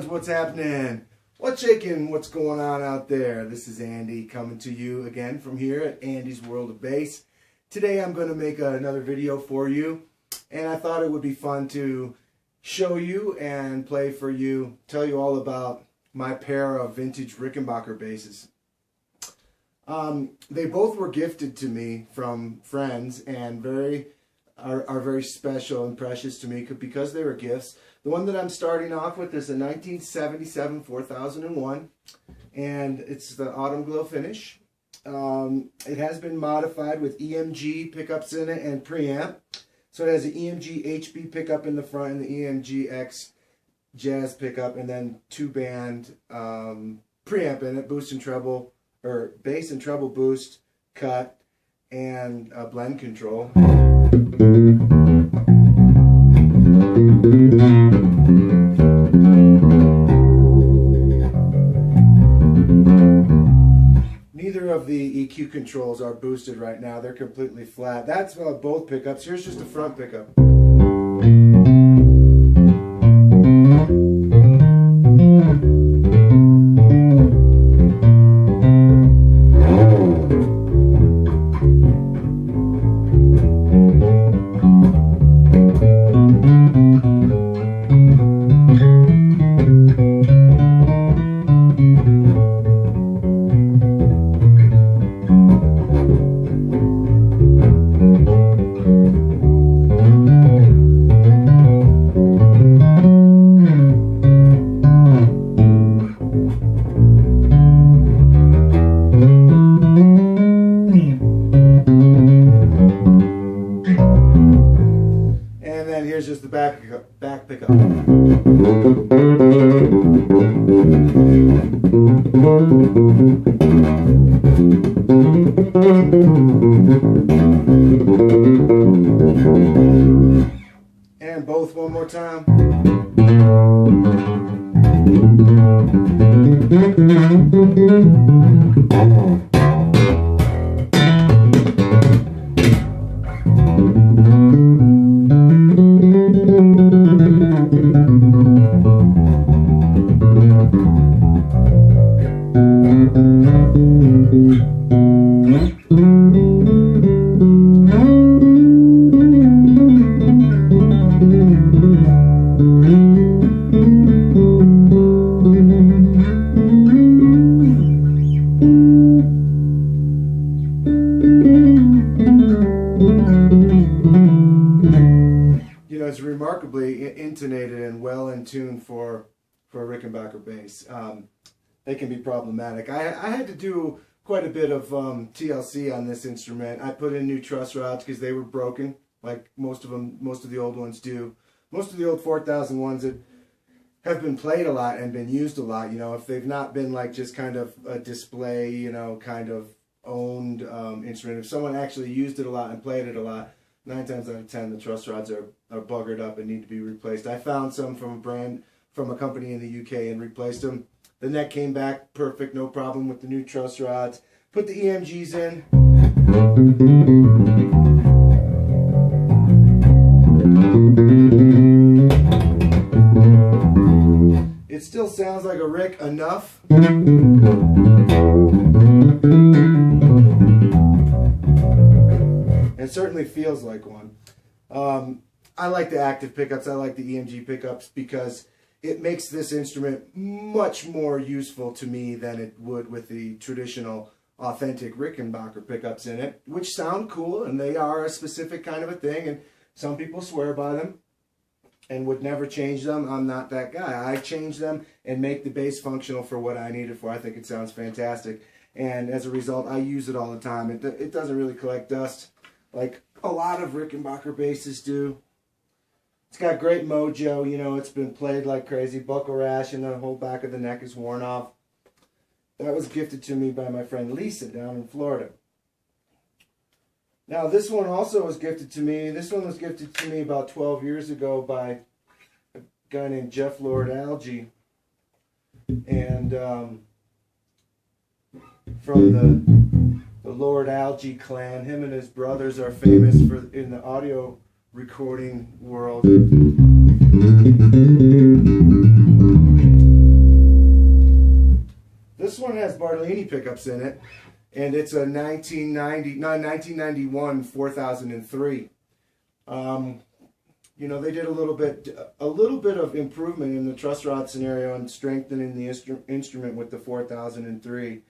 What's happening? What's shaking? What's going on out there? This is Andy coming to you again from here at Andy's World of Bass. Today I'm going to make another video for you, and I thought it would be fun to show you and play for you, tell you all about my pair of vintage Rickenbacker basses. They both were gifted to me from friends and are very special and precious to me because they were gifts. The one that I'm starting off with is a 1977 4001, and it's the autumn glow finish. It has been modified with EMG pickups in it and preamp. So it has an EMG HB pickup in the front and the EMG X jazz pickup, and then two-band preamp in it, boost and treble, or bass and treble boost, cut, and blend control. Neither of the EQ controls are boosted right now. They're completely flat. That's both pickups. Here's just the front pickup. Here's just the back pickup. And both one more time. You know, it's remarkably intonated and well in tune for a Rickenbacker bass. They can be problematic. I had to do quite a bit of TLC on this instrument. I put in new truss rods because they were broken, like most of the old ones do. Most of the old 4000 ones that have been played a lot and been used a lot, you know, if they've not been like just kind of a display, you know, kind of owned instrument, if someone actually used it a lot and played it a lot, 9 times out of 10 the truss rods are buggered up and need to be replaced. I found some from a company in the UK and replaced them. The neck came back perfect, no problem with the new truss rods. Put the EMGs in. It still sounds like a Rick enough. It certainly feels like one. I like the active pickups. I like the EMG pickups because it makes this instrument much more useful to me than it would with the traditional authentic Rickenbacker pickups in it, which sound cool, and they are a specific kind of a thing, and some people swear by them and would never change them. I'm not that guy. I change them and make the bass functional for what I need it for. I think it sounds fantastic, and as a result, I use it all the time. It doesn't really collect dust like a lot of Rickenbacker basses do. It's got great mojo, you know, it's been played like crazy. Buckle rash and the whole back of the neck is worn off. That was gifted to me by my friend Lisa down in Florida. Now this one also was gifted to me. This one was gifted to me about 12 years ago by a guy named Jeff Lord Algie. And from the Lord Algie clan. Him and his brothers are famous for in the audio recording world. This one has Bartolini pickups in it, and it's a 1991 4003. You know, they did a little bit of improvement in the truss rod scenario and strengthening the instrument with the 4003.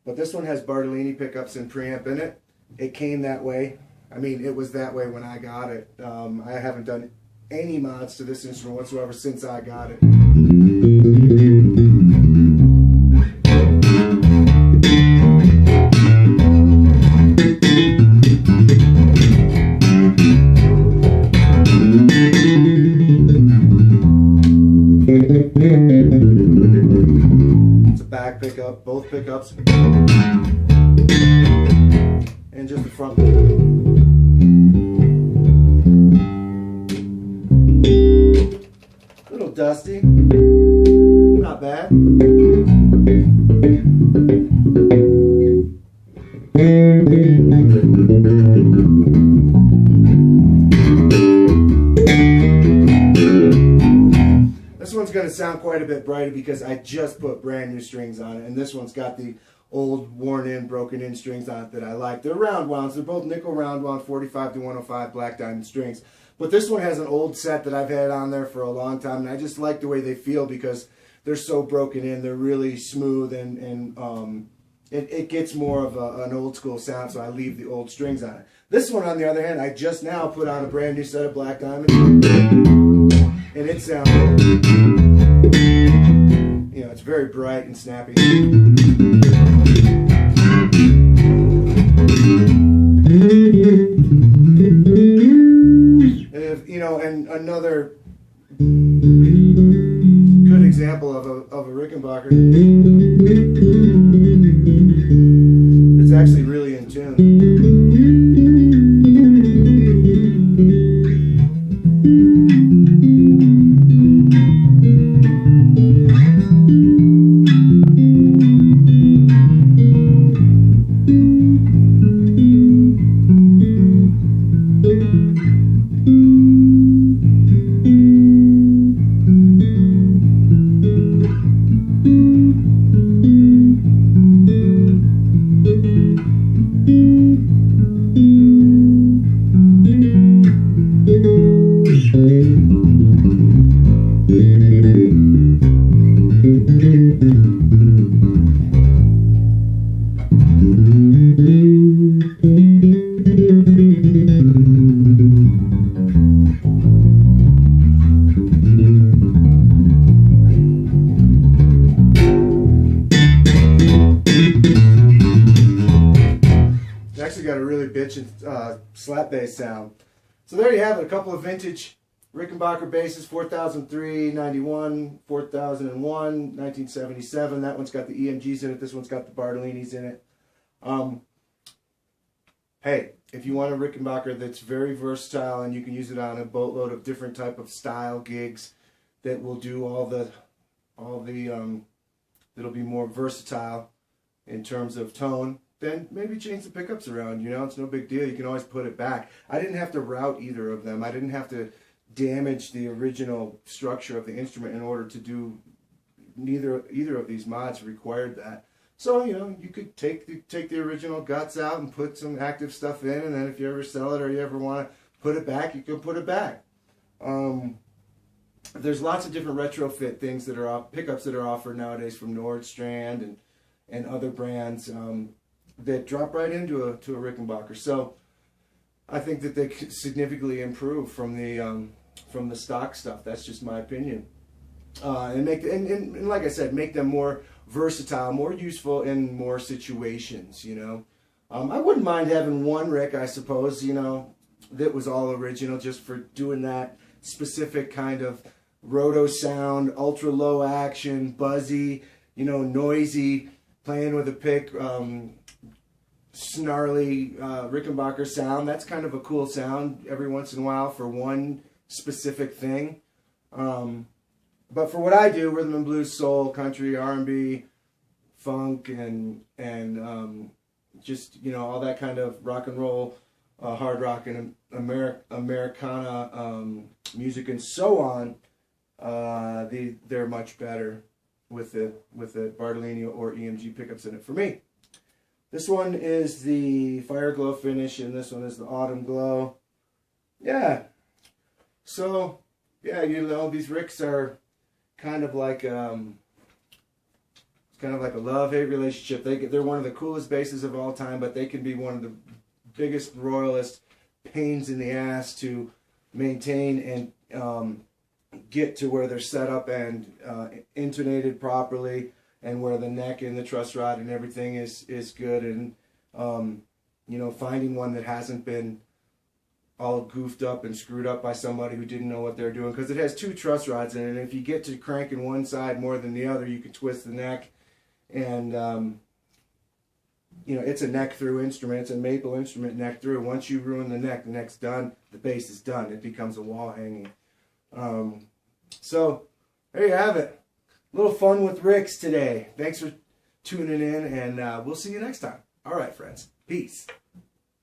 But this one has Bartolini pickups and preamp in it. It came that way. I mean, it was that way when I got it. I haven't done any mods to this instrument whatsoever since I got it. It's a back pickup, both pickups, and just the front. A little dusty, not bad. This one's going to sound quite a bit brighter because I just put brand new strings on it, and this one's got the old worn in, broken in strings on it that I like. They're round wounds. They're both nickel round wound 45 to 105 black diamond strings. But this one has an old set that I've had on there for a long time, and I just like the way they feel because they're so broken in. They're really smooth, and it gets more of an old school sound, so I leave the old strings on it. This one, on the other hand, I just now put on a brand new set of black diamond, and it sounds, you know, it's very bright and snappy. You know, and another good example of a Rickenbacker, it's actually really in tune. Got a really bitchin' slap bass sound. So there you have it, a couple of vintage Rickenbacker basses, 4003, 91, 4001, 1977. That one's got the EMGs in it, this one's got the Bartolinis in it. Hey, if you want a Rickenbacker that's very versatile and you can use it on a boatload of different type of style gigs that will do that'll be more versatile in terms of tone, then maybe change the pickups around. You know, it's no big deal. You can always put it back. I didn't have to route either of them. I didn't have to damage the original structure of the instrument in order to do either of these mods required that. So, you know, you could take the original guts out and put some active stuff in, and then if you ever sell it or you ever want to put it back, you can put it back. There's lots of different retrofit things that are pickups that are offered nowadays from Nordstrand and other brands. That drop right into a Rickenbacker. So I think that they could significantly improve from the stock stuff. That's just my opinion. And like I said, make them more versatile, more useful in more situations. You know, I wouldn't mind having one Rick, I suppose. You know, that was all original just for doing that specific kind of roto sound, ultra low action, buzzy, noisy, playing with a pick, snarly Rickenbacker sound. That's kind of a cool sound every once in a while for one specific thing. But for what I do, rhythm and blues, soul, country, R&B, funk, and just all that kind of rock and roll, hard rock and Americana music and so on, they're much better with the Bartolini or EMG pickups in it for me. This one is the Fire Glow finish, and this one is the Autumn Glow. Yeah. So, yeah, these Ricks are kind of like it's kind of like a love-hate relationship. They're one of the coolest basses of all time, but they can be one of the biggest royalist pains in the ass to maintain and get to where they're set up and intonated properly, and where the neck and the truss rod and everything is good, and finding one that hasn't been all goofed up and screwed up by somebody who didn't know what they're doing, because it has 2 truss rods in it, and if you get to cranking one side more than the other, you can twist the neck, and it's a neck through instrument. It's a maple instrument, neck through. Once you ruin the neck's done, the bass is done. It becomes a wall hanging. So there you have it. A little fun with Ricks today. Thanks for tuning in, and we'll see you next time. All right, friends. Peace.